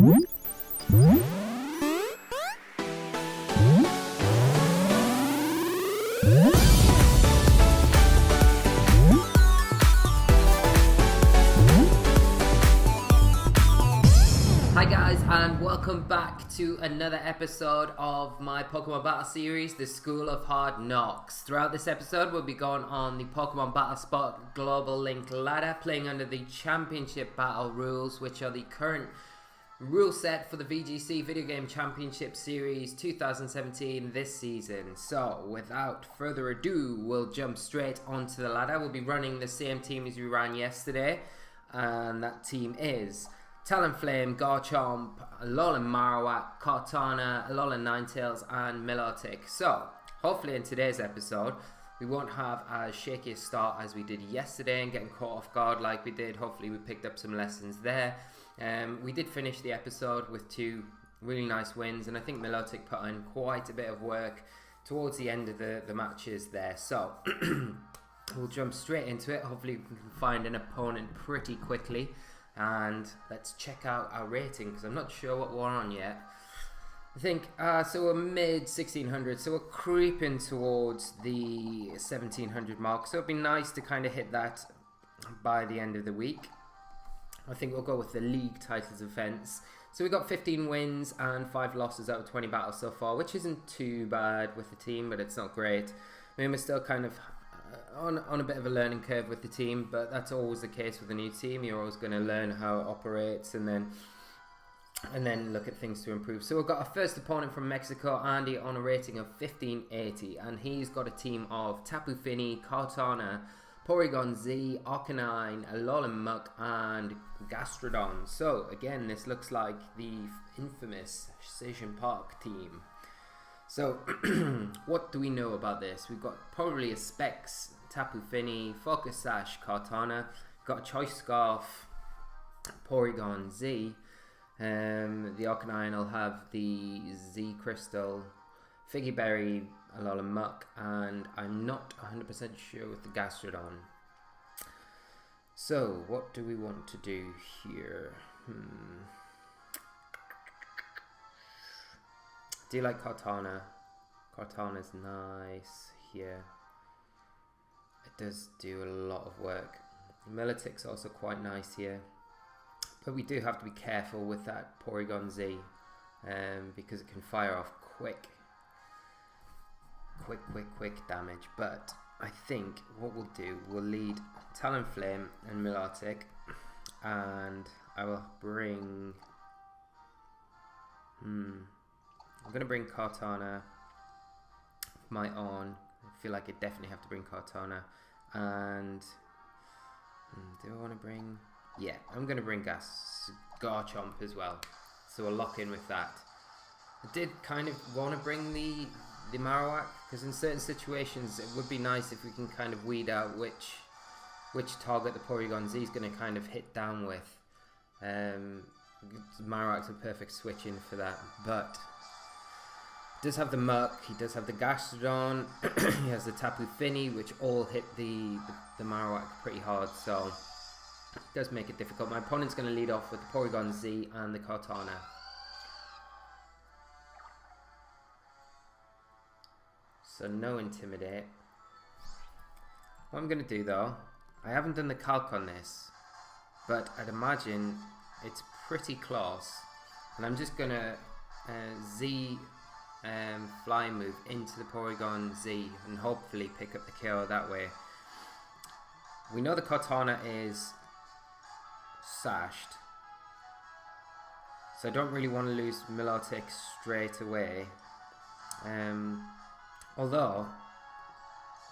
Hi guys, and welcome back to another episode of my Pokemon Battle series, the School of Hard Knocks. Throughout this episode, we'll be going on the Pokemon Battle Spot Global Link ladder, playing under the Championship Battle rules, which are the current rule set for the VGC Video Game Championship Series 2017 this season. So, without further ado, we'll jump straight onto the ladder. We'll be running the same team as we ran yesterday, and that team is Talonflame, Garchomp, Alolan Marowak, Kartana, Alolan Ninetales, and Milotic. So, hopefully in today's episode, we won't have as shaky a start as we did yesterday and getting caught off guard like we did. Hopefully we picked up some lessons there. We did finish the episode with 2 really nice wins, and I think Milotic put in quite a bit of work towards the end of the matches there. So, we'll jump straight into it. Hopefully we can find an opponent pretty quickly. And let's check out our rating, because I'm not sure what we're on yet. I think, so we're mid 1600, so we're creeping towards the 1700 mark. So it'd be nice to kind of hit that by the end of the week. I think we'll go with the league titles defense. So we got 15 wins and 5 losses out of 20 battles so far, which isn't too bad with the team, but it's not great. I mean, we're still kind of on a bit of a learning curve with the team, but that's always the case with a new team. You're always going to learn how it operates and then look at things to improve. So we've got our first opponent from Mexico, Andy, on a rating of 1580, and he's got a team of Tapu-less, Kartana, Porygon Z, Arcanine, Alolan Muck, and Gastrodon. So again, this looks like the infamous Station Park team. So, what do we know about this? We've got probably a Specs, Tapu-less, Focus Sash, Kartana, got a Choice Scarf, Porygon Z. The Arcanine will have the Z Crystal, Figgy Berry, Alolan Muck, and I'm not 100% sure with the Gastrodon. So, what do we want to do here? I do like Kartana. Kartana's nice here. It does do a lot of work. Milotic's also quite nice here. But we do have to be careful with that Porygon Z, because it can fire off quick damage. But I think what we'll do, we'll lead Talonflame and Milotic, and I will bring... I'm going to bring Kartana of my own. I feel like I definitely have to bring Kartana. And do I want to bring... Yeah, I'm going to bring Garchomp as well. So we'll lock in with that. I did kind of want to bring the Marowak, because in certain situations it would be nice if we can kind of weed out which target the Porygon Z is going to kind of hit down with. Marowak's a perfect switch in for that, but... does have the Muck, he does have the Gastrodon, he has the Tapu-less, which all hit the Marowak pretty hard, so it does make it difficult. My opponent's going to lead off with the Porygon Z and the Kartana. So no Intimidate. What I'm going to do though, I haven't done the calc on this, but I'd imagine it's pretty close, and I'm just going to Z... fly move into the Porygon Z and hopefully pick up the KO that way. We know the Kartana is sashed, so I don't really want to lose Milotic straight away, although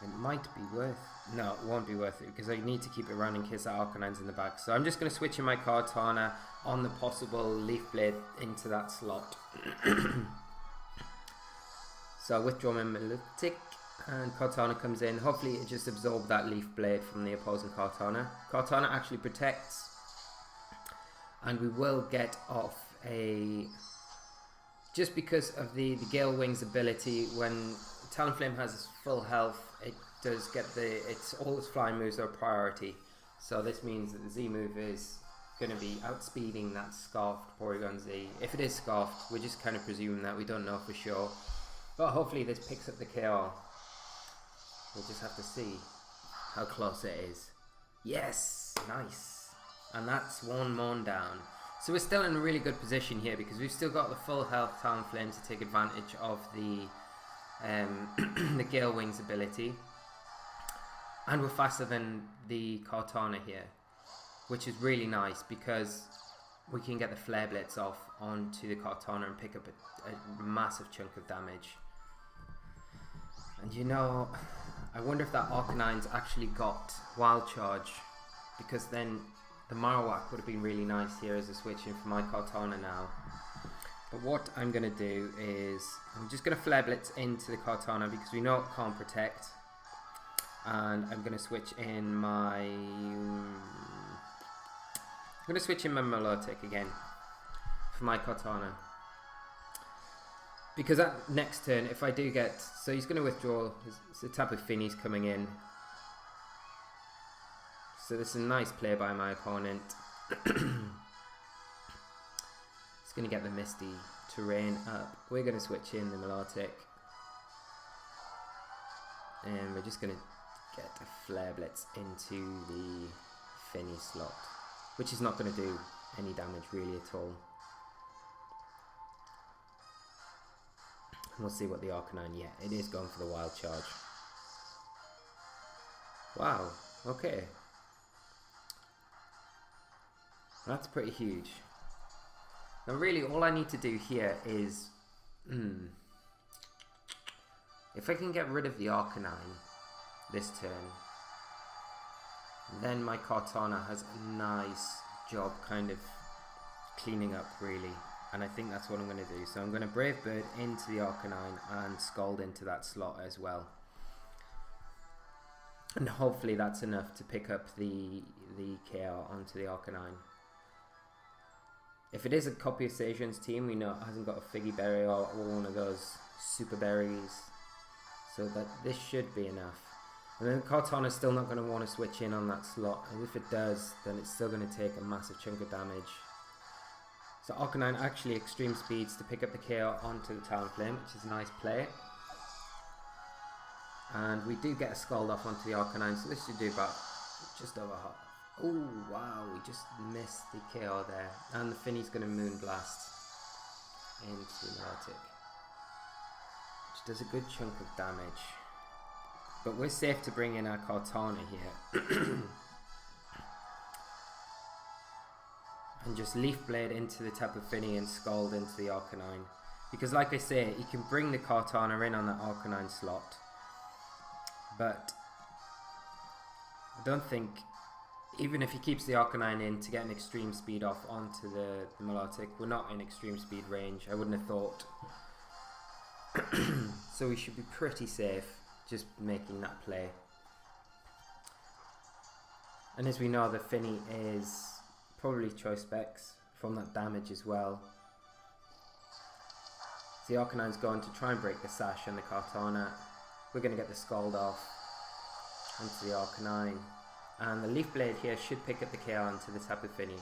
it might be worth... no, it won't be worth it, because I need to keep it around in case that Arcanine's in the back. So I'm just going to switch in my Kartana on the possible Leaf Blade into that slot. So I withdraw my Milotic, and Kartana comes in. Hopefully it just absorbs that Leaf Blade from the opposing Kartana. Kartana actually protects, and we will get off a... just because of the Gale Wings ability, when Talonflame has full health, it does get all its flying moves are a priority. So this means that the Z move is going to be outspeeding that Scarfed Porygon Z. If it is Scarfed, we're just kind of presuming that. We don't know for sure. But hopefully this picks up the KO. We'll just have to see how close it is. Yes! Nice! And that's one Mon down. So we're still in a really good position here because we've still got the full health Talonflame to take advantage of the the Gale Wings ability. And we're faster than the Kartana here, which is really nice because we can get the Flare Blitz off onto the Kartana and pick up a massive chunk of damage. And you know, I wonder if that Arcanine's actually got Wild Charge, because then the Marowak would have been really nice here as a switch in for my Kartana now. But what I'm going to do is, I'm just going to Flare Blitz into the Kartana because we know it can't protect. And I'm going to switch in my... Milotic again for my Kartana. Because that next turn, if I do get... So he's going to withdraw, the Tapu Fini's coming in. So this is a nice play by my opponent. He's going to get the Misty Terrain up. We're going to switch in the Milotic. And we're just going to get a Flare Blitz into the Finny slot, which is not going to do any damage really at all. We'll see what the Arcanine, yeah, it is going for the Wild Charge. Wow, okay. That's pretty huge. Now really all I need to do here is, if I can get rid of the Arcanine this turn, then my Kartana has a nice job kind of cleaning up really. And I think that's what I'm going to do. So I'm going to Brave Bird into the Arcanine and Scald into that slot as well. And hopefully that's enough to pick up the KO onto the Arcanine. If it is a copy of Sajan's team, we know it hasn't got a Figgy Berry or one of those super berries. So that this should be enough. And then Kartana's still not going to want to switch in on that slot. And if it does, then it's still going to take a massive chunk of damage. So Arcanine actually extreme speeds to pick up the KO onto the Talonflame, which is a nice play. And we do get a Scald off onto the Arcanine, so this should do about just over half. Oh wow, we just missed the KO there. And the Finny's going to Moonblast into the Milotic, which does a good chunk of damage. But we're safe to bring in our Kartana here. And just Leaf Blade into the Tapu Fini and Scald into the Arcanine. Because like I say, you can bring the Kartana in on that Arcanine slot. But I don't think, even if he keeps the Arcanine in to get an extreme speed off onto the Milotic, we're not in extreme speed range, I wouldn't have thought. So we should be pretty safe just making that play. And as we know, the Finny is probably choice specs from that damage as well. So the Arcanine's going to try and break the Sash and the Kartana. We're going to get the Scald off onto the Arcanine. And the Leaf Blade here should pick up the KO onto the Tapu Fini.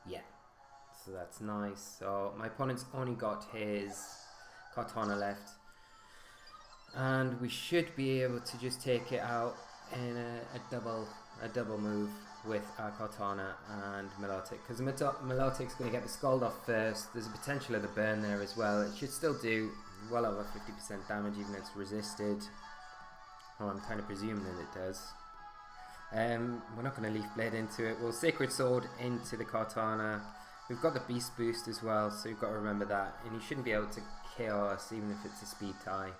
Yeah, so that's nice. So my opponent's only got his Kartana left. And we should be able to just take it out in a double move with our Kartana and Milotic. Because Milotic's going to get the Scald off first. There's a potential of the burn there as well. It should still do well over 50% damage even if it's resisted. Oh, I'm kind of presuming that it does. We're not going to Leaf Blade into it. We'll Sacred Sword into the Kartana. We've got the Beast Boost as well, so you've got to remember that. And he shouldn't be able to KO us even if it's a speed tie.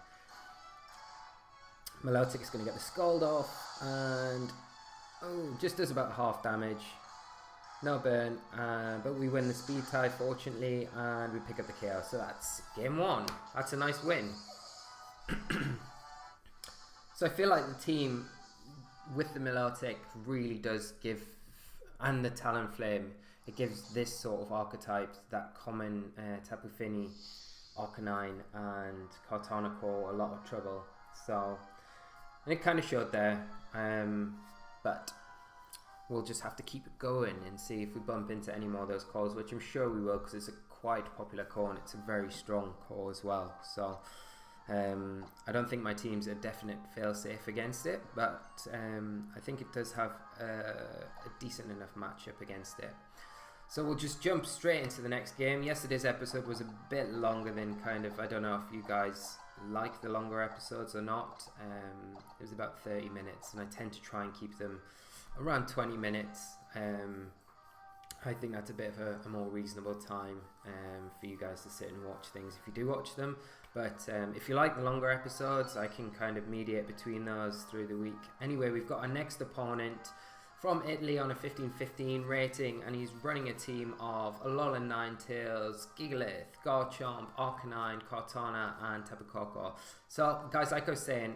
Milotic is going to get the Scald off, and just does about half damage. No burn, but we win the speed tie fortunately, and we pick up the KO. So that's game one. That's a nice win. So I feel like the team with the Milotic really does give, and the Talonflame, it gives this sort of archetype, that common Tapu Fini, Arcanine and Kartana core a lot of trouble. So And it kind of showed there, but we'll just have to keep it going and see if we bump into any more of those cores, which I'm sure we will, because it's a quite popular core and it's a very strong core as well. So I don't think my team's a definite fail-safe against it, but I think it does have a decent enough matchup against it. So we'll just jump straight into the next game. Yesterday's episode was a bit longer than I don't know if you guys like the longer episodes or not. It was about 30 minutes and I tend to try and keep them around 20 minutes. I think that's a bit of a more reasonable time for you guys to sit and watch things if you do watch them. But if you like the longer episodes, I can kind of mediate between those through the week. Anyway, we've got our next opponent from Italy on a 15-15 rating, and he's running a team of Alolan Ninetales, Gigalith, Garchomp, Arcanine, Kartana, and Tapu-less. So guys, like I was saying,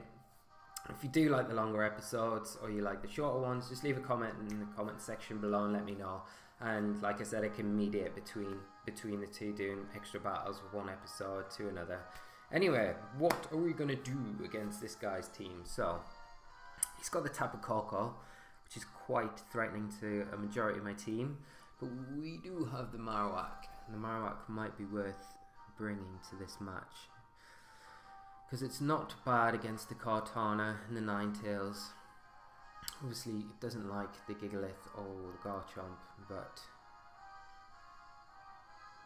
if you do like the longer episodes or you like the shorter ones, just leave a comment in the comment section below and let me know. And like I said, I can mediate between the two, doing extra battles with one episode to another. Anyway, what are we going to do against this guy's team? So he's got the Tapu-less, which is quite threatening to a majority of my team, but we do have the Marowak, and the Marowak might be worth bringing to this match because it's not bad against the Kartana and the Ninetales. Obviously it doesn't like the Gigalith or the Garchomp, but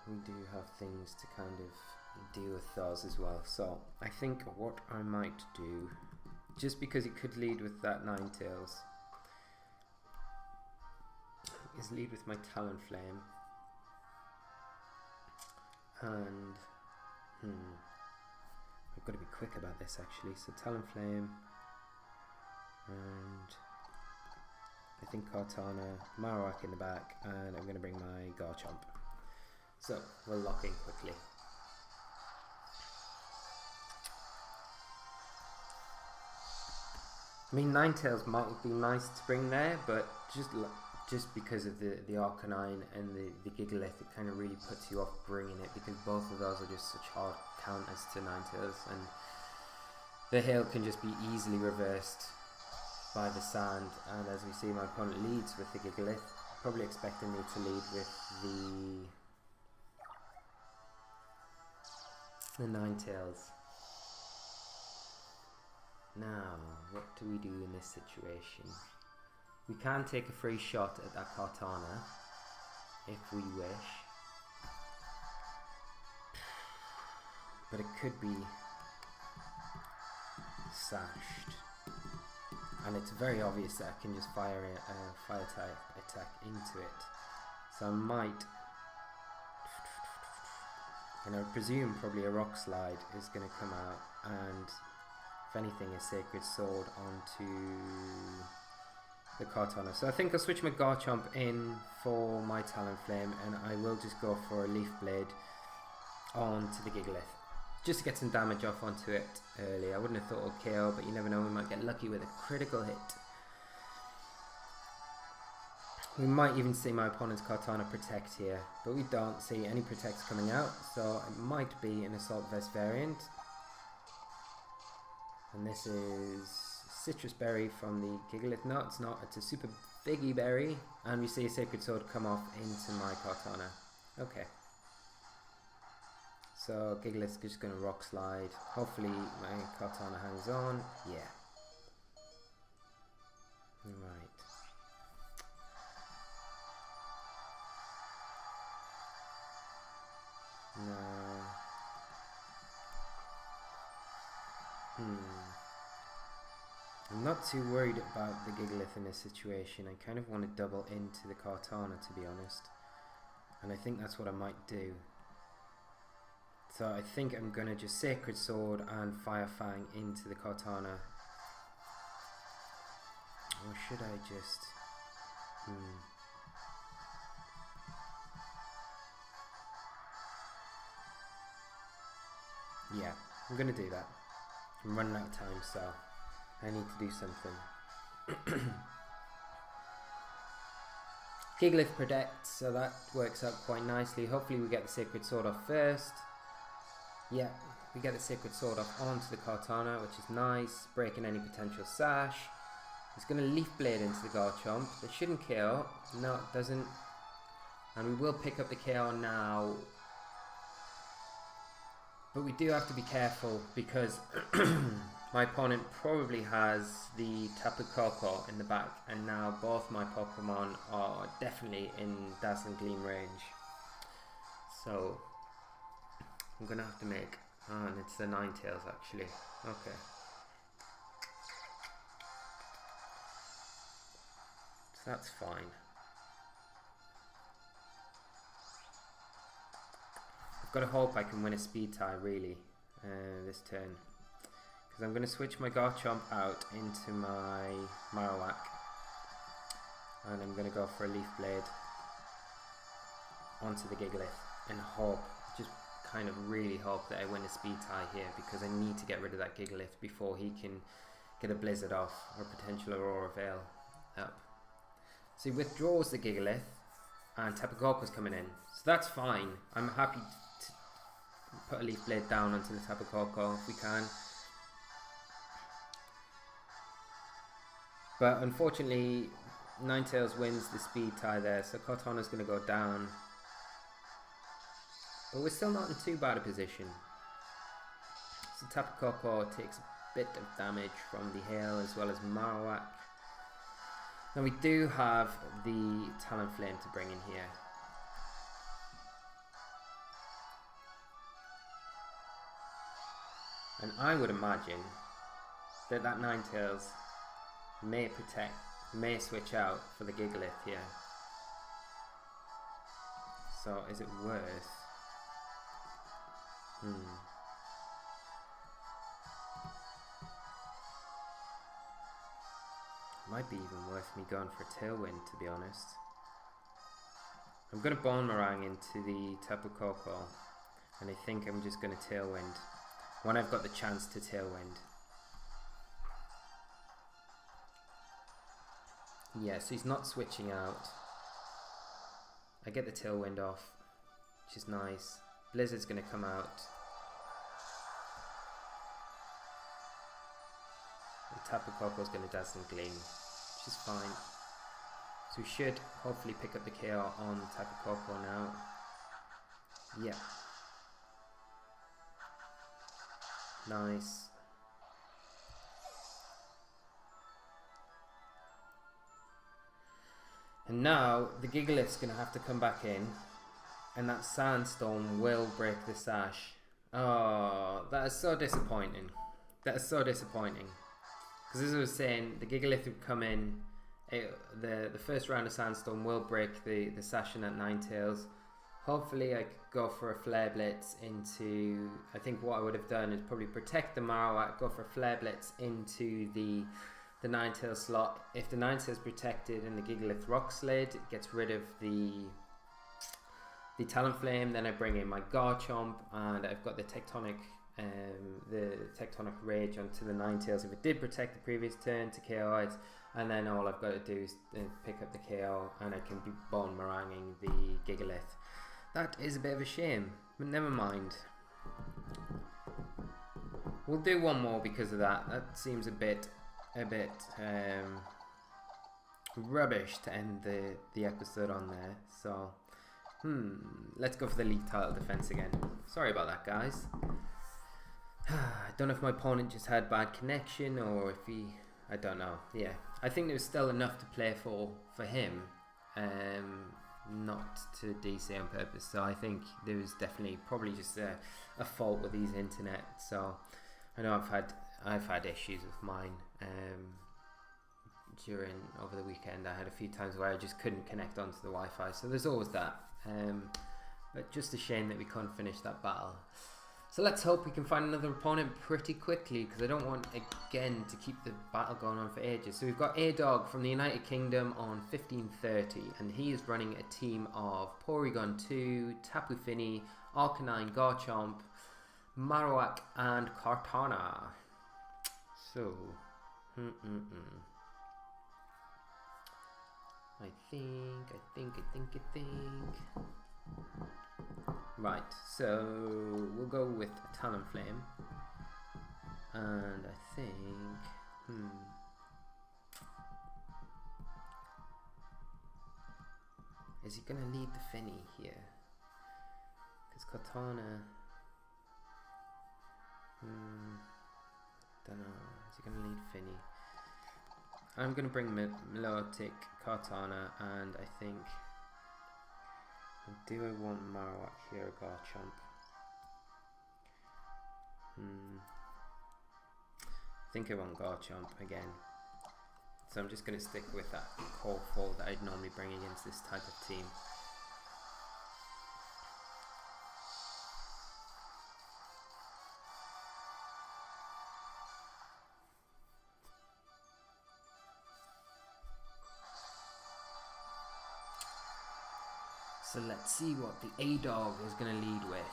we do have things to kind of deal with those as well. So I think what I might do, just because it could lead with that Ninetales, is lead with my Talonflame, and I've got to be quick about this actually. So Talonflame, and I think Kartana, Marowak in the back, and I'm going to bring my Garchomp. So we'll lock in quickly. I mean, Ninetales might be nice to bring there, but just because of the Arcanine and the Gigalith, it kind of really puts you off bringing it, because both of those are just such hard counters to Ninetales, and the hail can just be easily reversed by the sand. And as we see, my opponent leads with the Gigalith, probably expecting me to lead with the Ninetales. Now, what do we do in this situation? We can take a free shot at that Kartana if we wish, but it could be sashed, and it's very obvious that I can just fire a fire type attack into it. So I might, and I would presume probably a Rock Slide is going to come out, and if anything, a Sacred Sword onto the Kartana. So I think I'll switch my Garchomp in for my Talonflame, and I will just go for a Leaf Blade onto the Gigalith, just to get some damage off onto it early. I wouldn't have thought it'll KO, but you never know, we might get lucky with a critical hit. We might even see my opponent's Kartana protect here, but we don't see any protects coming out, so it might be an Assault Vest variant. And this is Citrus Berry from the Gigalith. No, it's not. It's a Super Biggie Berry. And we see a Sacred Sword come off into my Kartana. Okay. So Gigalith's just going to Rock Slide. Hopefully my Kartana hangs on. Yeah. Right. Now. I'm not too worried about the Gigalith in this situation. I kind of want to double into the Kartana, to be honest. And I think that's what I might do. So I think I'm going to just Sacred Sword and Fire Fang into the Kartana. Or should I just... Yeah, I'm going to do that. I'm running out of time, so I need to do something. Gigalith protects, so that works out quite nicely. Hopefully we get the Sacred Sword off first. Yeah, We get the Sacred Sword off onto the Kartana, which is nice, breaking any potential sash. It's going to Leaf Blade into the Garchomp. That shouldn't KO. No, it doesn't. And we will pick up the KO now. But we do have to be careful because my opponent probably has the Tapu-Koko in the back, and now both my Pokemon are definitely in Dazzling Gleam range. So I'm going to have to make... Oh, and it's the Ninetales actually. Okay. So that's fine. I've got to hope I can win a speed tie really this turn. Because I'm going to switch my Garchomp out into my Marowak. And I'm going to go for a Leaf Blade onto the Gigalith and hope, just kind of really hope that I win a speed tie here, because I need to get rid of that Gigalith before he can get a Blizzard off or potential Aurora Veil up. So he withdraws the Gigalith and Tapu-Koko's coming in. So that's fine. I'm happy to put a Leaf Blade down onto the Tapu-Koko if we can. But unfortunately, Ninetales wins the speed tie there, so Kartana's going to go down. But we're still not in too bad a position. So Tapu-Koko takes a bit of damage from the hail as well as Marowak. Now we do have the Talonflame to bring in here. And I would imagine that that Ninetales may switch out for the Gigalith here. So is it worth? Might be even worth me going for Tailwind, to be honest. I'm going to Boomerang into the Tapu-Koko, and I think I'm just going to Tailwind when I've got the chance to Tailwind. Yes, he's not switching out. I get the Tailwind off, which is nice. Blizzard's going to come out. And Tapu-Koko's going to Dazzling Gleam, which is fine. So we should hopefully pick up the KO on Tapu-Koko now. Yeah. Nice. And now the Gigalith's going to have to come back in, and that Sandstorm will break the sash. Oh, that is so disappointing. That is so disappointing. Because as I was saying, the Gigalith would come in, the first round of Sandstorm will break the sash in that Ninetales. Hopefully I could go for a Flare Blitz into... I think what I would have done is probably protect the Marowak, go for a Flare Blitz into the Ninetales slot. If the Ninetales is protected and the Gigalith Rock Slid, it gets rid of the Talonflame. Then I bring in my Garchomp, and I've got the Tectonic Rage onto the Ninetales if it did protect the previous turn to KO it, and then all I've got to do is pick up the KO and I can be Bone Maranging the Gigalith. That is a bit of a shame, but never mind. We'll do one more because of that. That seems a bit rubbish to end the episode on there. So let's go for the league title defense again. Sorry about that, guys. I don't know if my opponent just had bad connection or if he... I don't know. Yeah, I think there was still enough to play for him, not to DC on purpose. So I think there was definitely probably just a fault with his internet. So I know I've had issues with mine over the weekend. I had a few times where I just couldn't connect onto the Wi-Fi. So there's always that. But just a shame that we couldn't finish that battle. So let's hope we can find another opponent pretty quickly, because I don't want, again, to keep the battle going on for ages. So we've got A-Dog from the United Kingdom on 1530, and he is running a team of Porygon 2, Tapu Fini, Arcanine, Garchomp, Marowak, and Kartana. So, I think. Right, so we'll go with Talonflame. And I think... Is he going to lead the Finny here? Because Cortana... don't know. Is he going to lead Finny? I'm going to bring Melodic, Cortana, and I think... Do I want Marowak here or Garchomp? I think I want Garchomp again. So I'm just going to stick with that core 4 that I'd normally bring against this type of team. So let's see what the A-Dog is going to lead with.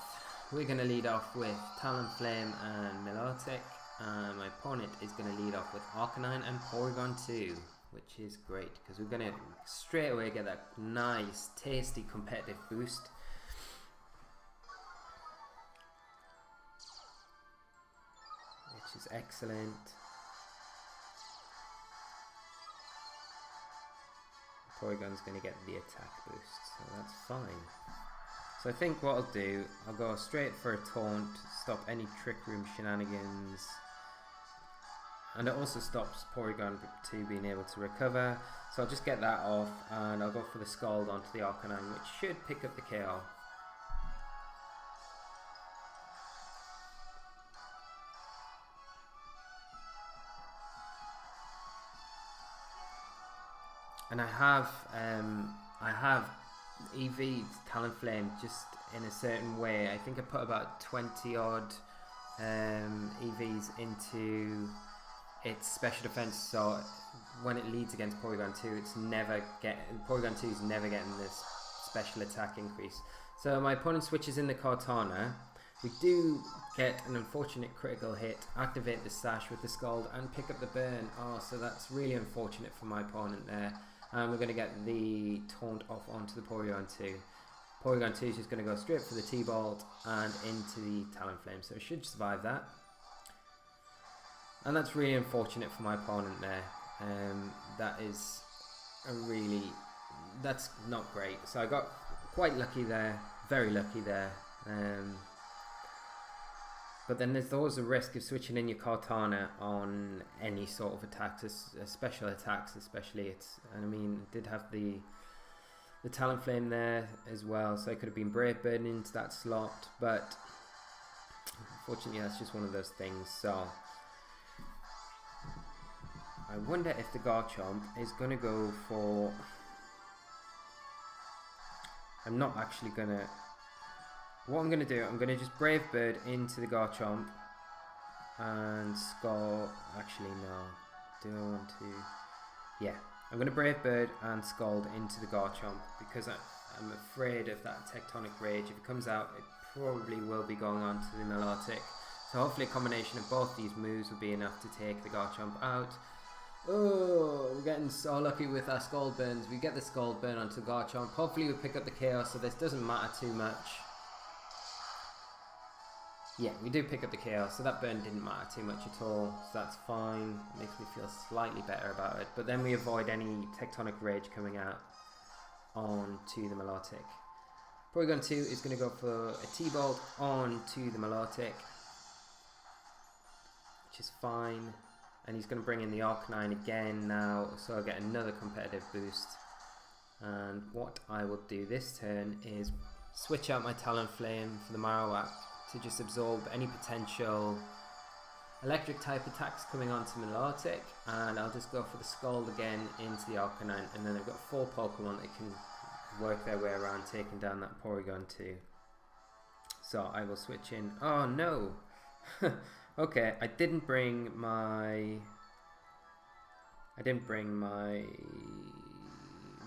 We're going to lead off with Talonflame and Milotic. My opponent is going to lead off with Arcanine and Porygon 2, which is great because we're going to straight away get that nice, tasty competitive boost. Which is excellent. Porygon's going to get the attack boost, so that's fine. So I think what I'll do, I'll go straight for a taunt, stop any Trick Room shenanigans, and it also stops Porygon 2 being able to recover, so I'll just get that off and I'll go for the Scald onto the Arcanine, which should pick up the KO. And I have EV'd Talonflame just in a certain way. I think I put about 20 odd EVs into its special defense, so when it leads against Porygon 2, Porygon 2 is never getting this special attack increase. So my opponent switches in the Cortana. We do get an unfortunate critical hit, activate the Sash with the Scald and pick up the burn. Oh, so that's really unfortunate for my opponent there. And we're going to get the taunt off onto the Porygon 2. Porygon 2 is just going to go straight for the T-Bolt and into the Talonflame, so it should survive that. And that's really unfortunate for my opponent there. That's not great. So I got quite lucky there, very lucky there. But then there's always a risk of switching in your Cortana on any sort of attacks, special attacks especially. I mean, it did have the Talonflame there as well, so I could have been Brave Bird into that slot, but unfortunately that's just one of those things. So I wonder if the Garchomp is going to go for... I'm not actually going to... What I'm going to do, I'm going to just Brave Bird into the Garchomp and Scald. Actually, no. Do I want to? Yeah, I'm going to Brave Bird and Scald into the Garchomp because I'm afraid of that Tectonic Rage. If it comes out, it probably will be going on to the Milotic. So hopefully a combination of both these moves will be enough to take the Garchomp out. Oh, we're getting so lucky with our Scald Burns. We get the Scald Burn onto Garchomp. Hopefully we pick up the KO, so this doesn't matter too much. Yeah, we do pick up the KO, so that burn didn't matter too much at all, so that's fine. It makes me feel slightly better about it, but then we avoid any Tectonic Rage coming out onto the Milotic. Porygon 2 is going to go for a T-Bolt onto the Milotic, which is fine, and he's going to bring in the Arcanine again now, so I'll get another competitive boost. And what I will do this turn is switch out my Talonflame for the Marowak to just absorb any potential electric type attacks coming onto Milotic, and I'll just go for the Scald again into the Arcanine, and then I've got 4 Pokemon that can work their way around taking down that Porygon 2. So I will switch in. Oh no! Okay, I didn't bring my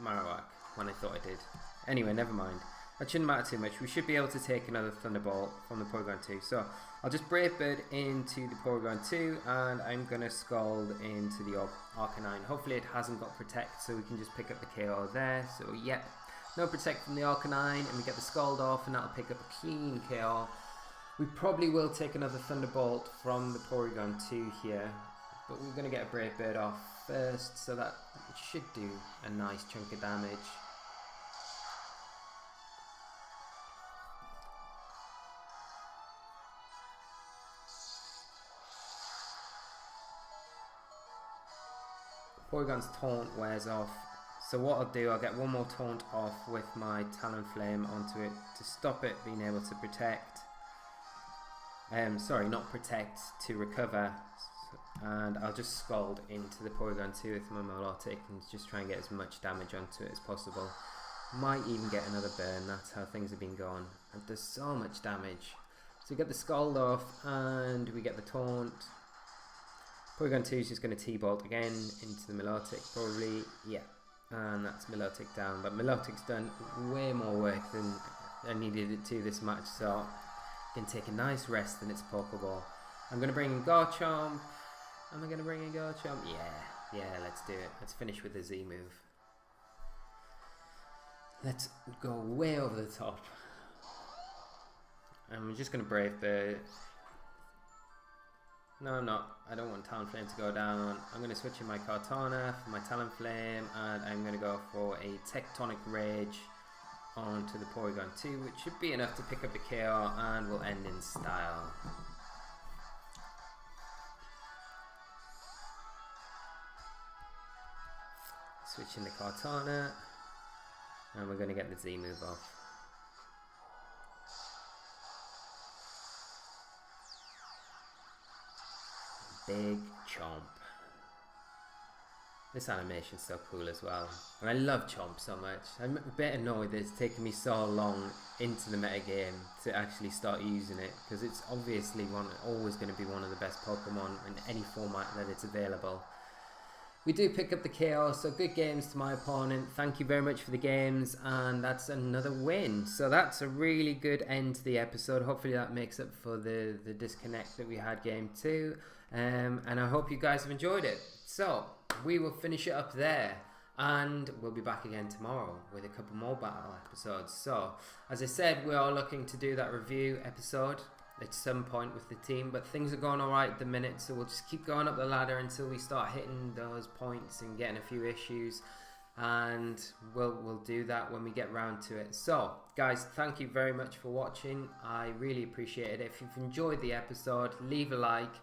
Marowak when I thought I did. Anyway, never mind. That shouldn't matter too much. We should be able to take another Thunderbolt from the Porygon 2. So I'll just Brave Bird into the Porygon 2, and I'm going to Scald into the Arcanine. Hopefully it hasn't got Protect, so we can just pick up the KO there. So yep, No Protect from the Arcanine, and we get the Scald off, and that'll pick up a clean KO. We probably will take another Thunderbolt from the Porygon 2 here, but we're going to get a Brave Bird off first, so that it should do a nice chunk of damage. Porygon's Taunt wears off, so what I'll do, I'll get one more Taunt off with my Talonflame onto it to stop it being able to protect. Sorry, not protect, to recover. And I'll just Scald into the Porygon 2 with my Milotic and just try and get as much damage onto it as possible. Might even get another burn, that's how things have been going. It does so much damage. So we get the Scald off and we get the Taunt. Porygon 2 is just going to T-Bolt again into the Milotic probably, yeah. And that's Milotic down, but Milotic's done way more work than I needed it to this match, so can take a nice rest in its Pokeball. I'm going to bring in Garchomp. Am I going to bring in Garchomp? Yeah, let's do it. Let's finish with the Z move. Let's go way over the top. And we're just going to Brave Bird. No, I'm not. I don't want Talonflame to go down. I'm going to switch in my Kartana for my Talonflame, and I'm going to go for a Tectonic Rage onto the Porygon 2, which should be enough to pick up a KO, and will end in style. Switch in the Kartana, and we're going to get the Z move off. Big Chomp. This animation's so cool as well. And I love Chomp so much. I'm a bit annoyed that it's taken me so long into the metagame to actually start using it, because it's obviously always going to be one of the best Pokemon in any format that it's available. We do pick up the KO, so good games to my opponent. Thank you very much for the games, and that's another win. So that's a really good end to the episode. Hopefully that makes up for the disconnect that we had game 2. And I hope you guys have enjoyed it. So we will finish it up there, and we'll be back again tomorrow with a couple more battle episodes. So as I said, we are looking to do that review episode at some point with the team, but things are going alright at the minute, so we'll just keep going up the ladder until we start hitting those points and getting a few issues, and we'll do that when we get round to it. So guys, thank you very much for watching. I really appreciate it. If you've enjoyed the episode, leave a like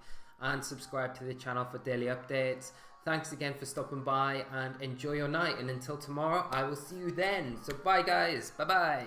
and subscribe to the channel for daily updates. Thanks again for stopping by, and enjoy your night, and until tomorrow I will see you then. So bye guys, bye bye.